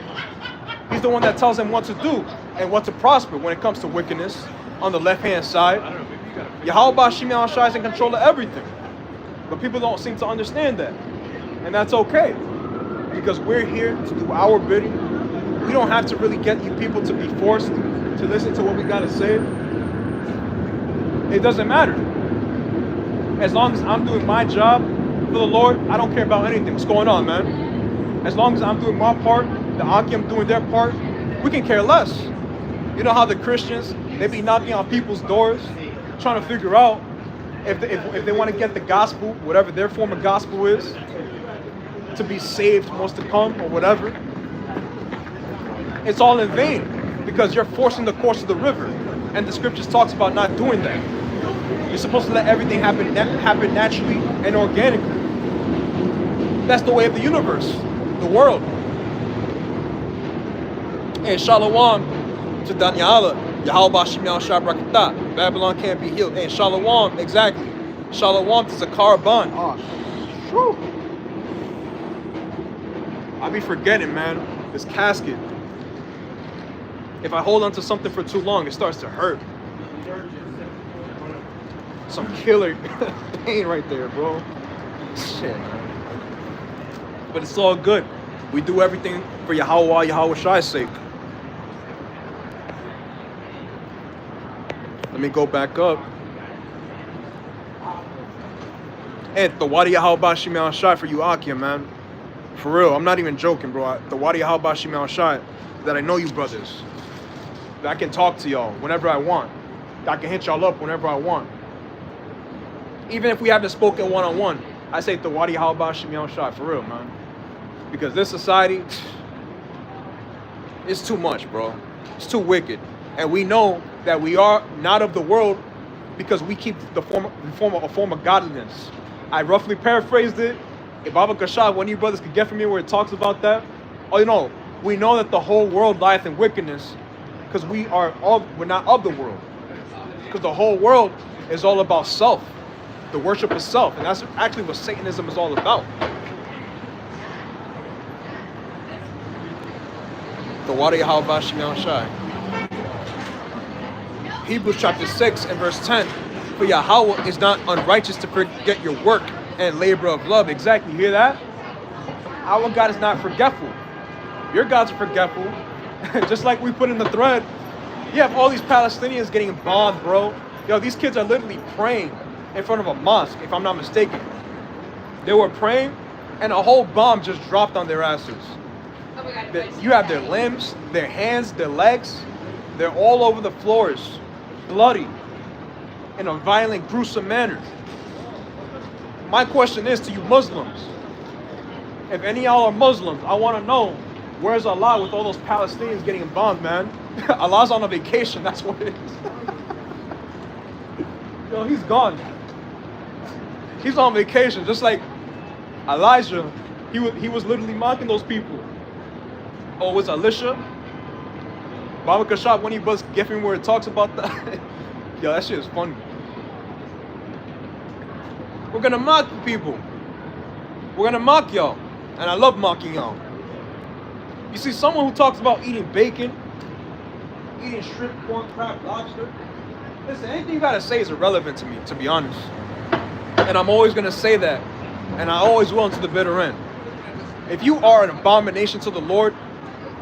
He's the one that tells him what to do and what to prosper when it comes to wickedness on the left-hand side. Yahweh Ba'Shem Yahushai is in control of everything. But people don't seem to understand that. And that's okay. Because we're here to do our bidding. We don't have to really get you people to be forced to listen to what we gotta say. It doesn't matter. As long as I'm doing my job for the Lord, I don't care about anything. What's going on, man? As long as I'm doing my part, the Akim doing their part, we can care less. You know how the Christians, they be knocking on people's doors, trying to figure out if they want to get the gospel, whatever their form of gospel is, to be saved wants to come or whatever. It's all in vain because you're forcing the course of the river, and the scriptures talks about not doing that. You're supposed to let everything happen naturally and organically. That's the way of the universe, the world. And Shalom to Daniela, Yahweh Bashim Yahshua Brakatah. Babylon can't be healed. And Shalom, exactly. Shalom to Zakar Ban. Oh, whew. I be forgetting, man. This casket. If I hold on to something for too long, it starts to hurt. Some killer pain right there, bro. Shit, man. But it's all good. We do everything for Yahweh Shai's sake. Let me go back up. And the Wadi Yahweh Bashim Al Shai for you Akia, man. For real, I'm not even joking, bro. The Wadi Yahweh Bashim Al Shai, that I know you brothers. That I can talk to y'all whenever I want. I can hit y'all up whenever I want. Even if we haven't spoken one-on-one, I say the Wadi Yahweh Bashim Al Shai, for real, man. Because this society, it's too much, bro. It's too wicked. And we know that we are not of the world because we keep a form of godliness. I roughly paraphrased it. If Baba Kashab, one of you brothers could get from me where it talks about that. Oh, you know, we know that the whole world lieth in wickedness because we're not of the world. Because the whole world is all about self, the worship of self. And that's actually what Satanism is all about. The Wadi Yahweh Bashim Al Shai. Hebrews chapter 6 and verse 10. For Yahweh is not unrighteous to forget your work and labor of love. Exactly, you hear that? Our God is not forgetful. Your gods are forgetful. Just like we put in the thread, you have all these Palestinians getting bombed, bro. Yo, these kids are literally praying in front of a mosque, if I'm not mistaken. They were praying and a whole bomb just dropped on their asses. You have their limbs, their hands, their legs. They're all over the floors, bloody, in a violent, gruesome manner. My question is to you Muslims. If any of y'all are Muslims, I want to know, where's Allah with all those Palestinians getting bombed, man? Allah's on a vacation, that's what it is. Yo, he's gone. He's on vacation, just like Elijah. He was literally mocking those people. Oh, it was Elisha? Baba Kashab, when he was giving where it talks about that. Yo, that shit is funny. We're gonna mock people. We're gonna mock y'all. And I love mocking y'all. You see, someone who talks about eating bacon, eating shrimp, pork, crab, lobster. Listen, anything you gotta say is irrelevant to me, to be honest. And I'm always gonna say that. And I always will until the bitter end. If you are an abomination to the Lord,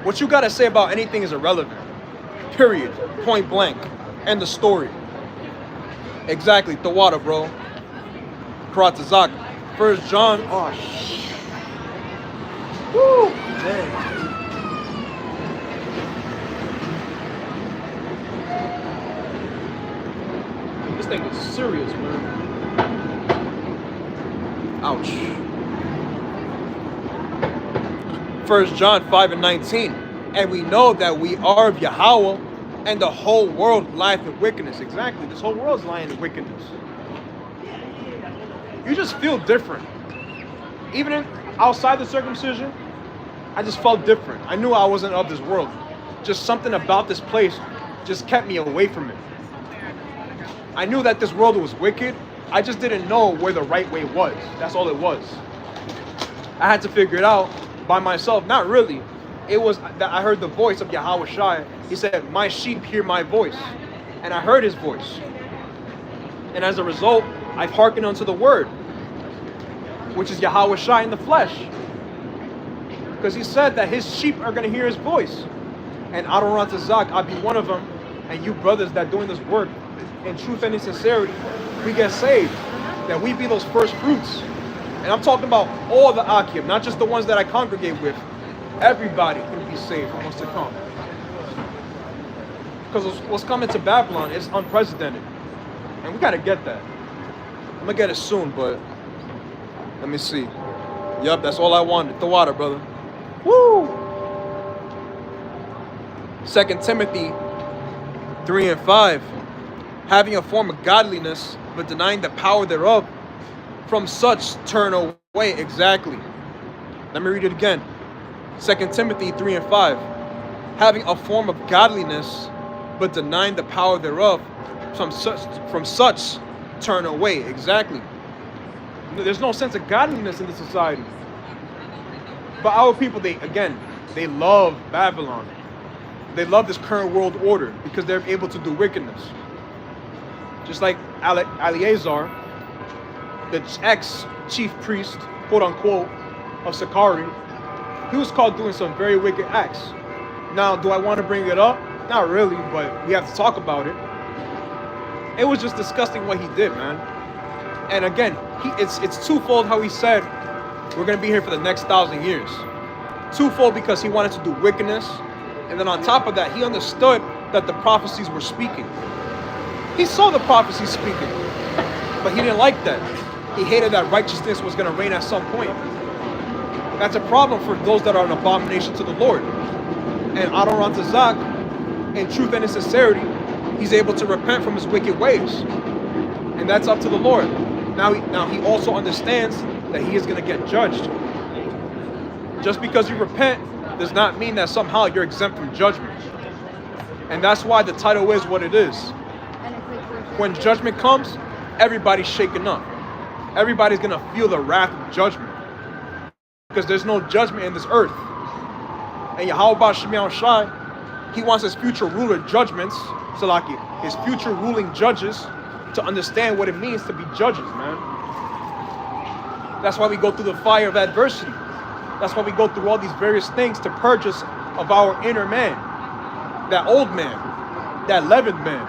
what you gotta say about anything is irrelevant. Period. Point blank. End the story. Exactly. The water, bro. Karatazak. 1 John. Oh, shit. Woo. Dang. This thing is serious, man. Ouch. 1 John 5 and 19. And we know that we are of Yahweh, and the whole world lieth in wickedness. Exactly. This whole world's lying in wickedness. You just feel different. Even outside the circumcision, I just felt different. I knew I wasn't of this world. Just something about this place just kept me away from it. I knew that this world was wicked. I just didn't know where the right way was. That's all it was. I had to figure it out by myself. Not really. It was that I heard the voice of Yahweh Shai. He said, my sheep hear my voice. And I heard his voice. And as a result, I've hearkened unto the word, which is Yahweh Shai in the flesh. Because he said that his sheep are going to hear his voice. And Adoran Tazak, I'll be one of them. And you brothers that doing this work in truth and in sincerity, we get saved. That we be those first fruits. And I'm talking about all the Akim, not just the ones that I congregate with. Everybody can be saved from what's to come. Because what's coming to Babylon is unprecedented. And we got to get that. I'm going to get it soon, but let me see. Yup, that's all I wanted. The water, brother. Woo! 2 Timothy 3 and 5. having a form of godliness, but denying the power thereof, from such turn away. Exactly. Let me read it again. 2 Timothy 3 and 5. Having a form of godliness, but denying the power thereof, from such turn away. Exactly. There's no sense of godliness in this society. But our people, they love Babylon. They love this current world order because they're able to do wickedness. Just like Eleazar, the ex-chief priest, quote unquote, of Sakari, he was caught doing some very wicked acts. Now, do I want to bring it up? Not really, but we have to talk about it. It was just disgusting what he did, man. And again, it's twofold how he said, we're going to be here for the next 1,000 years. Twofold because he wanted to do wickedness. And then on top of that, he understood that the prophecies were speaking. He saw the prophecies speaking, but he didn't like that. He hated that righteousness was going to reign at some point. That's a problem for those that are an abomination to the Lord. And Adoran Tazak, in truth and in sincerity, he's able to repent from his wicked ways. And that's up to the Lord. Now he also understands that he is going to get judged. Just because you repent does not mean that somehow you're exempt from judgment. And that's why the title is what it is. When judgment comes, everybody's shaken up. Everybody's going to feel the wrath of judgment. Because there's no judgment in this earth. And Yahweh Shemiah Shai, he wants his future ruler judgments, Salaki, his future ruling judges, to understand what it means to be judges, man. That's why we go through the fire of adversity. That's why we go through all these various things to purge us of our inner man, that old man, that leavened man.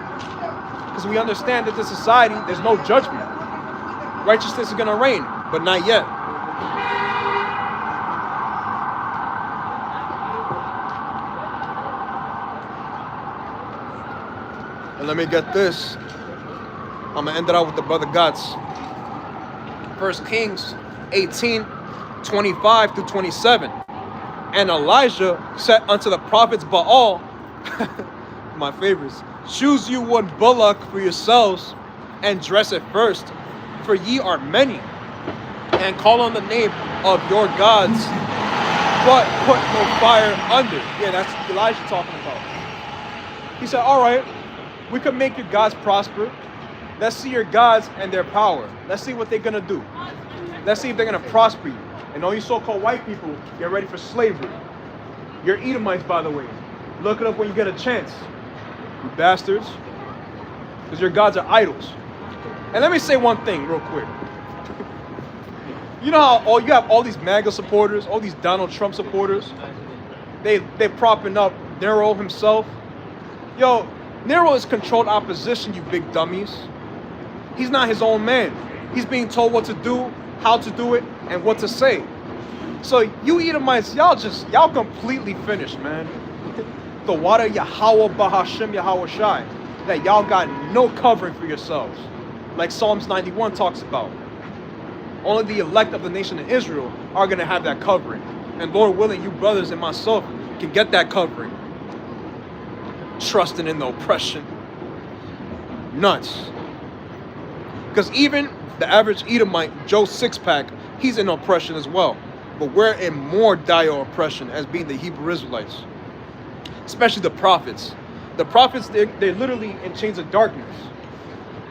Because we understand that this society, there's no judgment. Righteousness is going to reign, but not yet. And let me get this. I'm going to end it out with the brother Gods. 1 Kings 18:25 through 27. And Elijah said unto the prophets Baal, my favorites, choose you one bullock for yourselves, and dress it first, for ye are many, and call on the name of your gods, but put no fire under. Yeah, that's Elijah talking about. He said, all right, we could make your gods prosper. Let's see your gods and their power. Let's see what they're going to do. Let's see if they're going to prosper you. And all you so-called white people, get ready for slavery. You're Edomites, by the way. Look it up when you get a chance, you bastards. Because your gods are idols. And let me say one thing real quick. You know how you have all these MAGA supporters, all these Donald Trump supporters? They're propping up Nero himself. Yo, Nero is controlled opposition, you big dummies. He's not his own man. He's being told what to do, how to do it, and what to say. So you Edomites, y'all completely finished, man. The water Yahweh Bahashim Yahweh Shai, that y'all got no covering for yourselves. Like Psalms 91 talks about. Only the elect of the nation of Israel are going to have that covering. And Lord willing, you brothers and myself can get that covering. Trusting in the oppression. Nuts. Because even the average Edomite, Joe Sixpack, he's in oppression as well. But we're in more dire oppression as being the Hebrew Israelites. Especially the prophets. The prophets, they're literally in chains of darkness.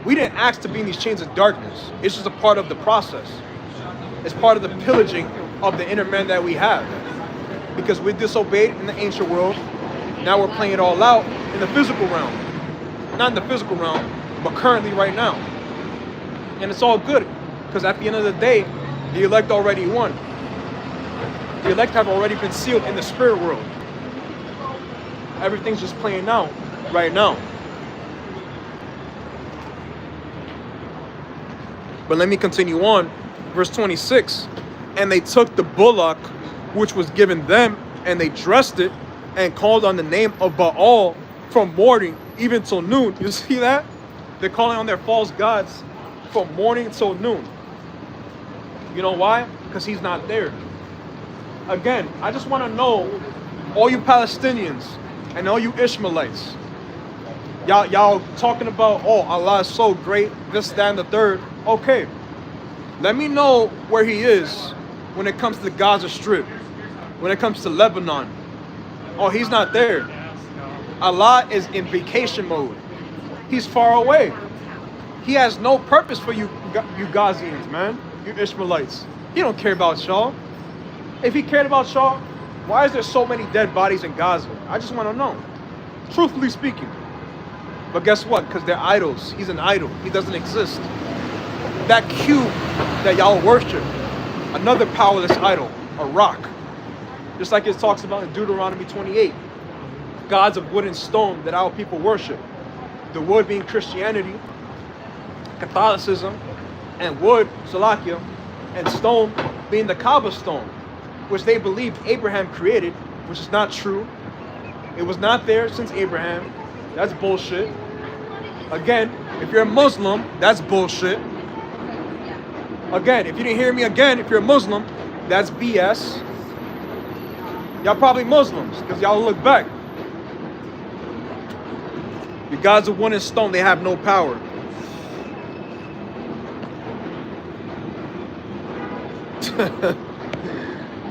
We didn't ask to be in these chains of darkness. It's just a part of the process. It's part of the pillaging of the inner man that we have. Because we disobeyed in the ancient world. Now we're playing it all out in the physical realm. Not in the physical realm, but currently right now. And it's all good. Because at the end of the day, the elect already won. The elect have already been sealed in the spirit world. Everything's just playing out right now. But let me continue on. Verse 26. And they took the bullock which was given them, and they dressed it, and called on the name of Baal from morning even till noon. You see that? They're calling on their false gods from morning till noon. You know why? Because he's not there. Again, I just want to know, all you Palestinians and all you Ishmaelites, Y'all talking about, oh, Allah is so great, this, that, and the third. Okay, let me know where he is when it comes to the Gaza Strip, when it comes to Lebanon. Oh, he's not there. Allah is in vacation mode. He's far away. He has no purpose for you Gazians, man. You Ishmaelites. He don't care about y'all. If he cared about y'all, why is there so many dead bodies in Gaza? I just want to know. Truthfully speaking. But guess what? Because they're idols. He's an idol. He doesn't exist. That cube that y'all worship, another powerless idol, a rock. Just like it talks about in Deuteronomy 28. Gods of wood and stone that our people worship. The wood being Christianity, Catholicism, and wood, Salakia, and stone being the Kaaba stone, which they believed Abraham created, which is not true. It was not there since Abraham. That's bullshit. Again, if you're a Muslim, that's bullshit. Again, if you didn't hear me again, if you're a Muslim, that's BS. Y'all probably Muslims, because y'all look back. The gods of wood and stone, they have no power.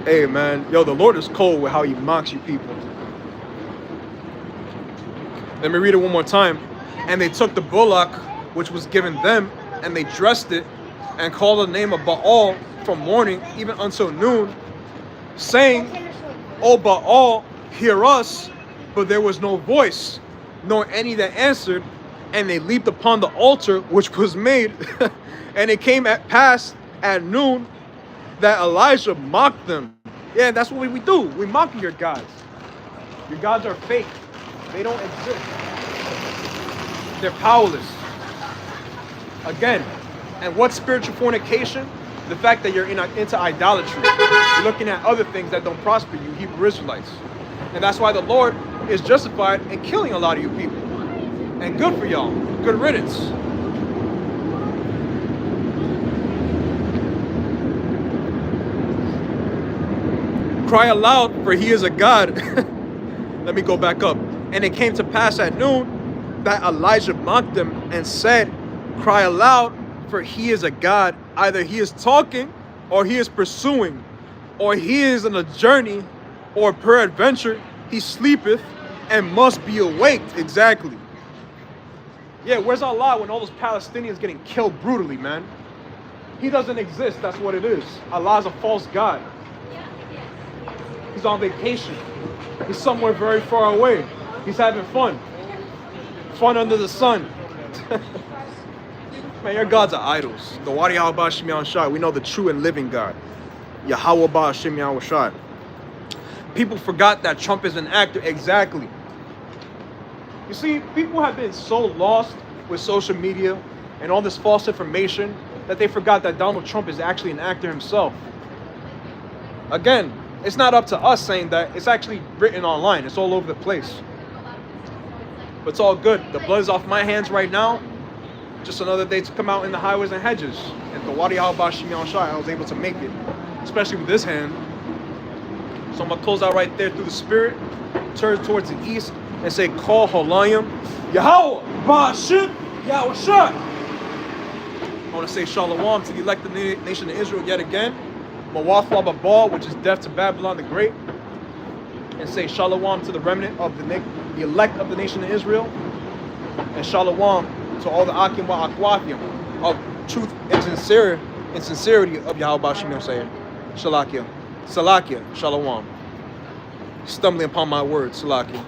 Hey man, yo, the Lord is cold with how he mocks you people. Let me read it one more time. And they took the bullock which was given them, and they dressed it, and called the name of Baal from morning even until noon, saying, O Baal, hear us. But there was no voice, nor any that answered, and they leaped upon the altar which was made. And it came at pass at noon that Elijah mocked them. Yeah, that's what we do. We mock your gods. Your gods are fake. They don't exist. They're powerless. Again, and what's spiritual fornication? The fact that you're into idolatry. You're looking at other things that don't prosper you, Hebrew Israelites. And that's why the Lord is justified in killing a lot of you people. And good for y'all. Good riddance. Cry aloud, for he is a God. Let me go back up. And it came to pass at noon that Elijah mocked them and said, cry aloud, for he is a God. Either he is talking, or he is pursuing, or he is on a journey, or peradventure he sleepeth and must be awaked. Exactly. Yeah, where's Allah when all those Palestinians getting killed brutally, man? He doesn't exist, that's what it is. Allah is a false God. He's on vacation. He's somewhere very far away. He's having fun. Fun under the sun. Man, your gods are idols. The Wadi Halba Shimyan Shai. We know the true and living God. Yahweh Ba Shimyan Shai. People forgot that Trump is an actor. Exactly. You see, people have been so lost with social media and all this false information that they forgot that Donald Trump is actually an actor himself. Again, it's not up to us saying that. It's actually written online. It's all over the place. But it's all good. The blood is off my hands right now. Just another day to come out in the highways and hedges. And the Wadi Halba Shimyan Shai, I was able to make it. Especially with this hand. So I'm going to close out right there through the spirit. Turn towards the east and say, Call Holayim. Yahweh, Ba'ashim, Yahweh Shai. I want to say Shalom to the elected nation of Israel yet again. Mawafla Babal, which is death to Babylon the Great. And say Shalom to the remnant of the elect of the nation of Israel. And Shalom to all the Akim wa Akwafim of truth and sincerity of Yahweh Shimon saying, Shalakia, Salakia, Shalom. Stumbling upon my words, Salakia.